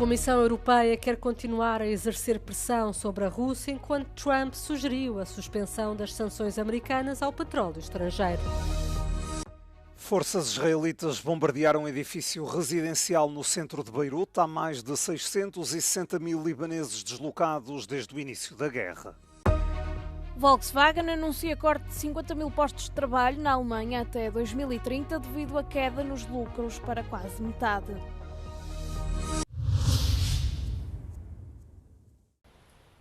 Comissão Europeia quer continuar a exercer pressão sobre a Rússia enquanto Trump sugeriu a suspensão das sanções americanas ao petróleo estrangeiro. Forças israelitas bombardearam um edifício residencial no centro de Beirute. Há mais de 660 mil libaneses deslocados desde o início da guerra. Volkswagen anuncia corte de 50 mil postos de trabalho na Alemanha até 2030 devido à queda nos lucros para quase metade.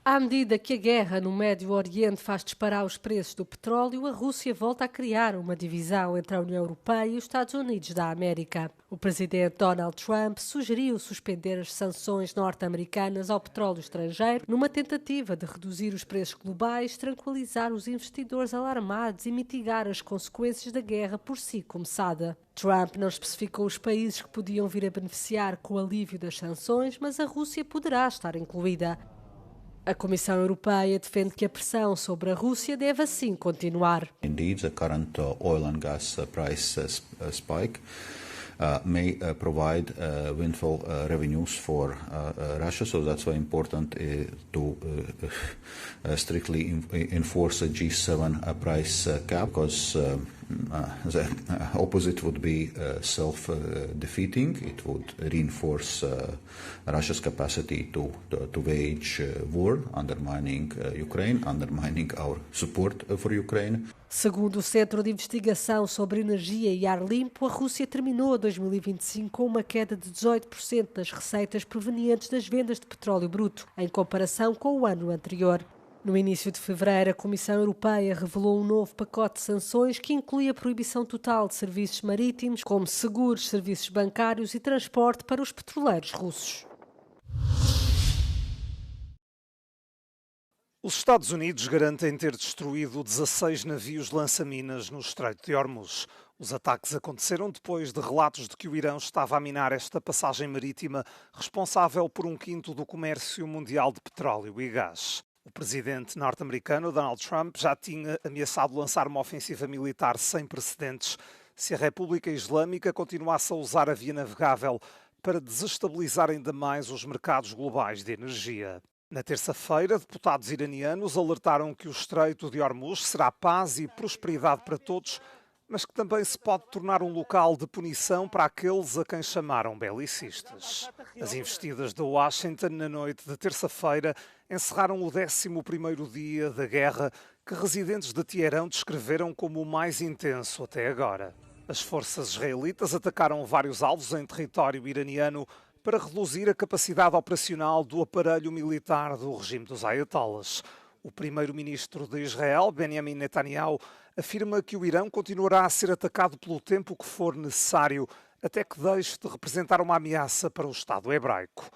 À medida que a guerra no Médio Oriente faz disparar os preços do petróleo, a Rússia volta a criar uma divisão entre a União Europeia e os Estados Unidos da América. O presidente Donald Trump sugeriu suspender as sanções norte-americanas ao petróleo estrangeiro numa tentativa de reduzir os preços globais, tranquilizar os investidores alarmados e mitigar as consequências da guerra por si começada. Trump não especificou os países que podiam vir a beneficiar com o alívio das sanções, mas a Rússia poderá estar incluída. A Comissão Europeia defende que a pressão sobre a Rússia deve assim continuar. Indeed, the current oil and gas price spike may provide windfall revenues for Russia, so that's why important to strictly enforce a G7 price cap, because the opposite would be self-defeating. It would reinforce Russia's capacity to wage war, undermining Ukraine, undermining our support for Ukraine. Segundo o Centro de Investigação sobre Energia e Ar Limpo, a Rússia terminou 2025 com uma queda de 18% das receitas provenientes das vendas de petróleo bruto, em comparação com o ano anterior. No início de fevereiro, a Comissão Europeia revelou um novo pacote de sanções que inclui a proibição total de serviços marítimos, como seguros, serviços bancários e transporte para os petroleiros russos. Os Estados Unidos garantem ter destruído 16 navios lança-minas no Estreito de Hormuz. Os ataques aconteceram depois de relatos de que o Irão estava a minar esta passagem marítima responsável por 1/5 do comércio mundial de petróleo e gás. O presidente norte-americano Donald Trump já tinha ameaçado lançar uma ofensiva militar sem precedentes se a República Islâmica continuasse a usar a via navegável para desestabilizar ainda mais os mercados globais de energia. Na terça-feira, deputados iranianos alertaram que o Estreito de Hormuz será paz e prosperidade para todos, mas que também se pode tornar um local de punição para aqueles a quem chamaram belicistas. As investidas de Washington na noite de terça-feira encerraram o 11º dia da guerra, que residentes de Teherão descreveram como o mais intenso até agora. As forças israelitas atacaram vários alvos em território iraniano para reduzir a capacidade operacional do aparelho militar do regime dos Ayatollahs. O primeiro-ministro de Israel, Benjamin Netanyahu, afirma que o Irão continuará a ser atacado pelo tempo que for necessário, até que deixe de representar uma ameaça para o Estado hebraico.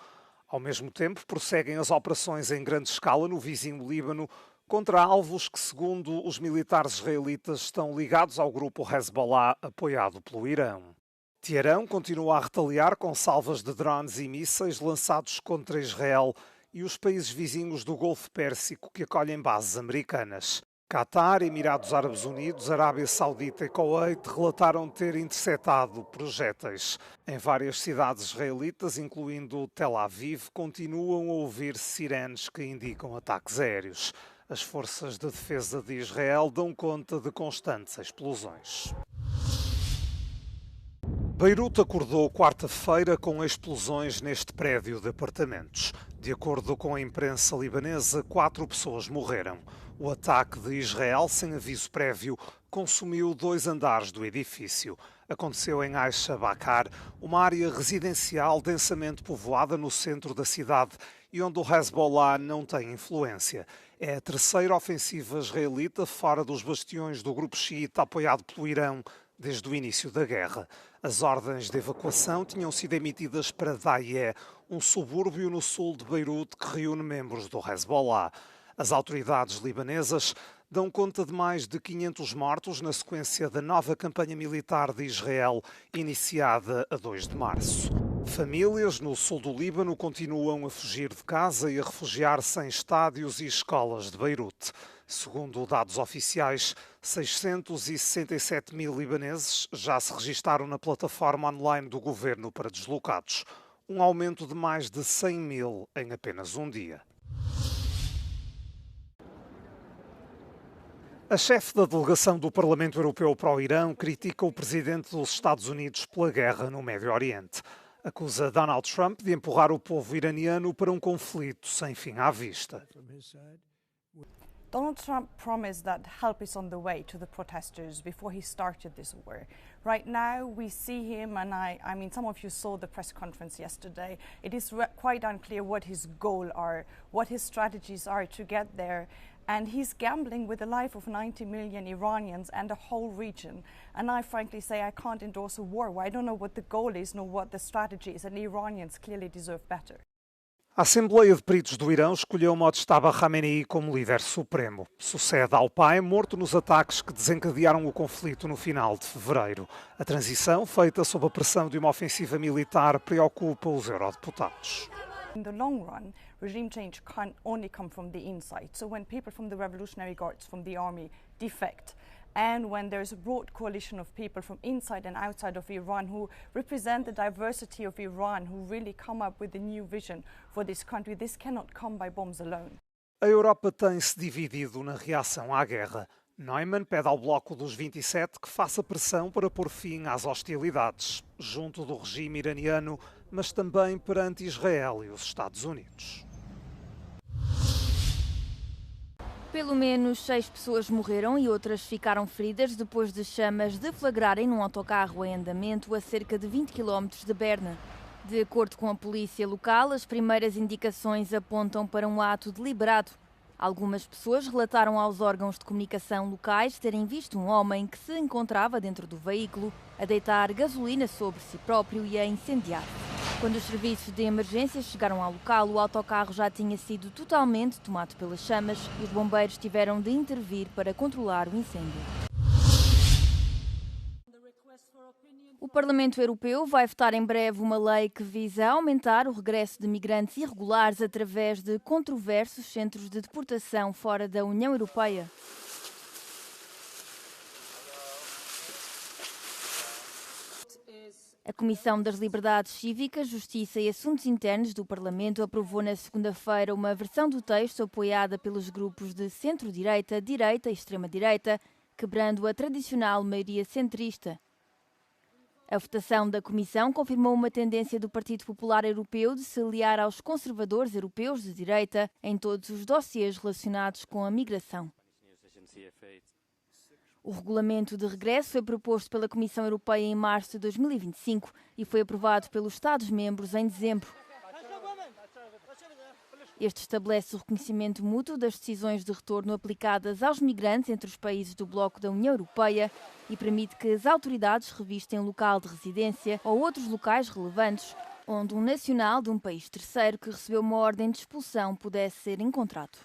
Ao mesmo tempo, prosseguem as operações em grande escala no vizinho Líbano contra alvos que, segundo os militares israelitas, estão ligados ao grupo Hezbollah, apoiado pelo Irão. Teherão continua a retaliar com salvas de drones e mísseis lançados contra Israel e os países vizinhos do Golfo Pérsico que acolhem bases americanas. Qatar, Emirados Árabes Unidos, Arábia Saudita e Kuwait relataram ter interceptado projéteis. Em várias cidades israelitas, incluindo Tel Aviv, continuam a ouvir sirenes que indicam ataques aéreos. As forças de defesa de Israel dão conta de constantes explosões. Beirute acordou quarta-feira com explosões neste prédio de apartamentos. De acordo com a imprensa libanesa, 4 pessoas morreram. O ataque de Israel, sem aviso prévio, consumiu 2 andares do edifício. Aconteceu em Aisha Bakar, uma área residencial densamente povoada no centro da cidade e onde o Hezbollah não tem influência. É a terceira ofensiva israelita fora dos bastiões do grupo xiita apoiado pelo Irão desde o início da guerra. As ordens de evacuação tinham sido emitidas para Dahieh, um subúrbio no sul de Beirute que reúne membros do Hezbollah. As autoridades libanesas dão conta de mais de 500 mortos na sequência da nova campanha militar de Israel, iniciada a 2 de março. Famílias no sul do Líbano continuam a fugir de casa e a refugiar-se em estádios e escolas de Beirute. Segundo dados oficiais, 667 mil libaneses já se registaram na plataforma online do governo para deslocados. um aumento de mais de 100 mil em apenas um dia. A chefe da delegação do Parlamento Europeu para o Irão critica o presidente dos Estados Unidos pela guerra no Médio Oriente. Acusa Donald Trump de empurrar o povo iraniano para um conflito sem fim à vista. Donald Trump promised that help is on the way to the protesters before he started this war. Right now, we see him, and I mean, some of you saw the press conference yesterday. It is quite unclear what his goals are, what his strategies are to get there. And he's gambling with the life of 90 million Iranians and the whole region. And I frankly say I can't endorse a war. I don't know what the goal is, nor what the strategy is, and the Iranians clearly deserve better. A Assembleia de Peritos do Irão escolheu Mojtaba Khamenei como líder supremo. Sucede ao pai, morto nos ataques que desencadearam o conflito no final de fevereiro. A transição, feita sob a pressão de uma ofensiva militar, preocupa os eurodeputados. In the long run, regime change can only come from the inside. So when people from the Revolutionary Guards, from the army, defect, and when there's a broad coalition of people from inside and outside of Iran who represent the diversity of Iran, who really come up with a new vision for this country, this cannot come by bombs alone. A Europa tem-se dividido na reação à guerra. Neumann pede ao Bloco dos 27 que faça pressão para pôr fim às hostilidades, junto do regime iraniano, mas também perante Israel e os Estados Unidos. Pelo menos 6 pessoas morreram e outras ficaram feridas depois de chamas deflagrarem num autocarro em andamento a cerca de 20 km de Berna. De acordo com a polícia local, as primeiras indicações apontam para um ato deliberado. Algumas pessoas relataram aos órgãos de comunicação locais terem visto um homem que se encontrava dentro do veículo a deitar gasolina sobre si próprio e a incendiar. Quando os serviços de emergência chegaram ao local, o autocarro já tinha sido totalmente tomado pelas chamas e os bombeiros tiveram de intervir para controlar o incêndio. O Parlamento Europeu vai votar em breve uma lei que visa aumentar o regresso de migrantes irregulares através de controversos centros de deportação fora da União Europeia. A Comissão das Liberdades Cívicas, Justiça e Assuntos Internos do Parlamento aprovou na segunda-feira uma versão do texto apoiada pelos grupos de centro-direita, direita e extrema-direita, quebrando a tradicional maioria centrista. A votação da Comissão confirmou uma tendência do Partido Popular Europeu de se aliar aos conservadores europeus de direita em todos os dossiês relacionados com a migração. O regulamento de regresso foi proposto pela Comissão Europeia em março de 2025 e foi aprovado pelos Estados-membros em dezembro. Este estabelece o reconhecimento mútuo das decisões de retorno aplicadas aos migrantes entre os países do bloco da União Europeia e permite que as autoridades revistem um local de residência ou outros locais relevantes onde um nacional de um país terceiro que recebeu uma ordem de expulsão pudesse ser encontrado.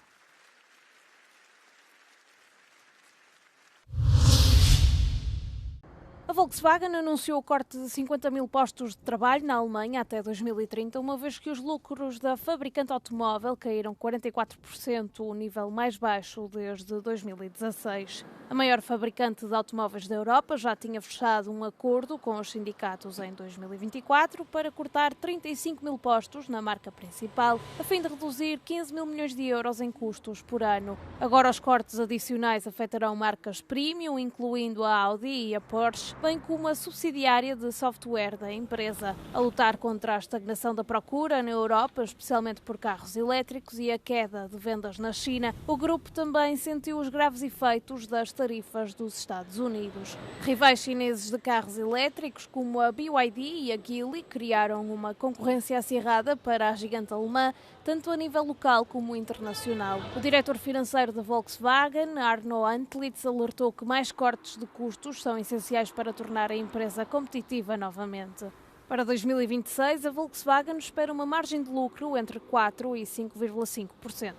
A Volkswagen anunciou o corte de 50 mil postos de trabalho na Alemanha até 2030, uma vez que os lucros da fabricante automóvel caíram 44%, o nível mais baixo desde 2016. A maior fabricante de automóveis da Europa já tinha fechado um acordo com os sindicatos em 2024 para cortar 35 mil postos na marca principal, a fim de reduzir 15 mil milhões de euros em custos por ano. Agora os cortes adicionais afetarão marcas premium, incluindo a Audi e a Porsche, bem como a subsidiária de software da empresa. A lutar contra a estagnação da procura na Europa, especialmente por carros elétricos, e a queda de vendas na China, o grupo também sentiu os graves efeitos das tarifas dos Estados Unidos. Rivais chineses de carros elétricos, como a BYD e a Geely, criaram uma concorrência acirrada para a gigante alemã, tanto a nível local como internacional. O diretor financeiro da Volkswagen, Arno Antlitz, alertou que mais cortes de custos são essenciais para tornar a empresa competitiva novamente. Para 2026, a Volkswagen espera uma margem de lucro entre 4% e 5,5%.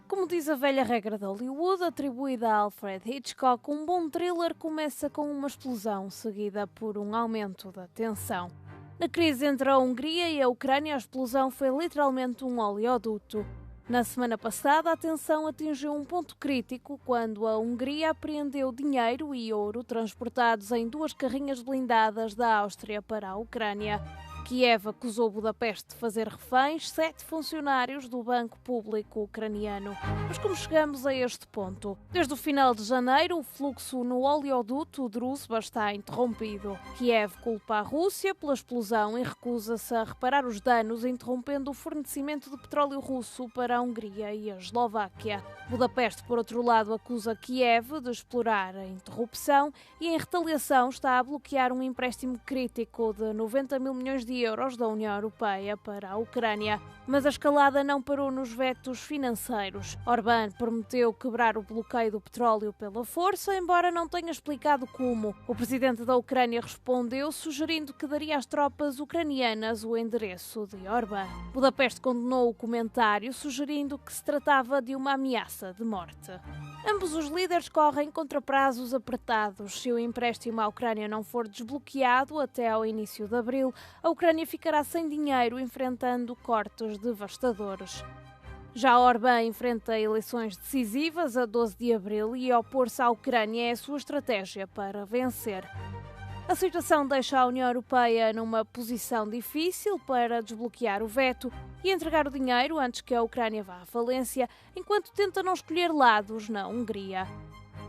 Como diz a velha regra de Hollywood, atribuída a Alfred Hitchcock, um bom thriller começa com uma explosão, seguida por um aumento da tensão. Na crise entre a Hungria e a Ucrânia, a explosão foi literalmente um oleoduto. Na semana passada, a tensão atingiu um ponto crítico quando a Hungria apreendeu dinheiro e ouro transportados em 2 carrinhas blindadas da Áustria para a Ucrânia. Kiev acusou Budapeste de fazer reféns 7 funcionários do Banco Público Ucraniano. Mas como chegamos a este ponto? Desde o final de janeiro, o fluxo no oleoduto Druzhba está interrompido. Kiev culpa a Rússia pela explosão e recusa-se a reparar os danos, interrompendo o fornecimento de petróleo russo para a Hungria e a Eslováquia. Budapeste, por outro lado, acusa Kiev de explorar a interrupção e, em retaliação, está a bloquear um empréstimo crítico de 90 mil milhões de euros da União Europeia para a Ucrânia. Mas a escalada não parou nos vetos financeiros. Orbán prometeu quebrar o bloqueio do petróleo pela força, embora não tenha explicado como. O presidente da Ucrânia respondeu, sugerindo que daria às tropas ucranianas o endereço de Orbán. Budapeste condenou o comentário, sugerindo que se tratava de uma ameaça de morte. Ambos os líderes correm contra prazos apertados. Se o empréstimo à Ucrânia não for desbloqueado até ao início de abril, a Ucrânia ficará sem dinheiro, enfrentando cortes devastadores. Já Orbán enfrenta eleições decisivas a 12 de abril e opor-se à Ucrânia é a sua estratégia para vencer. A situação deixa a União Europeia numa posição difícil para desbloquear o veto e entregar o dinheiro antes que a Ucrânia vá à falência, enquanto tenta não escolher lados na Hungria.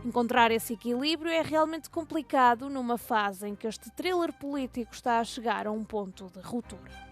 Encontrar esse equilíbrio é realmente complicado numa fase em que este thriller político está a chegar a um ponto de ruptura.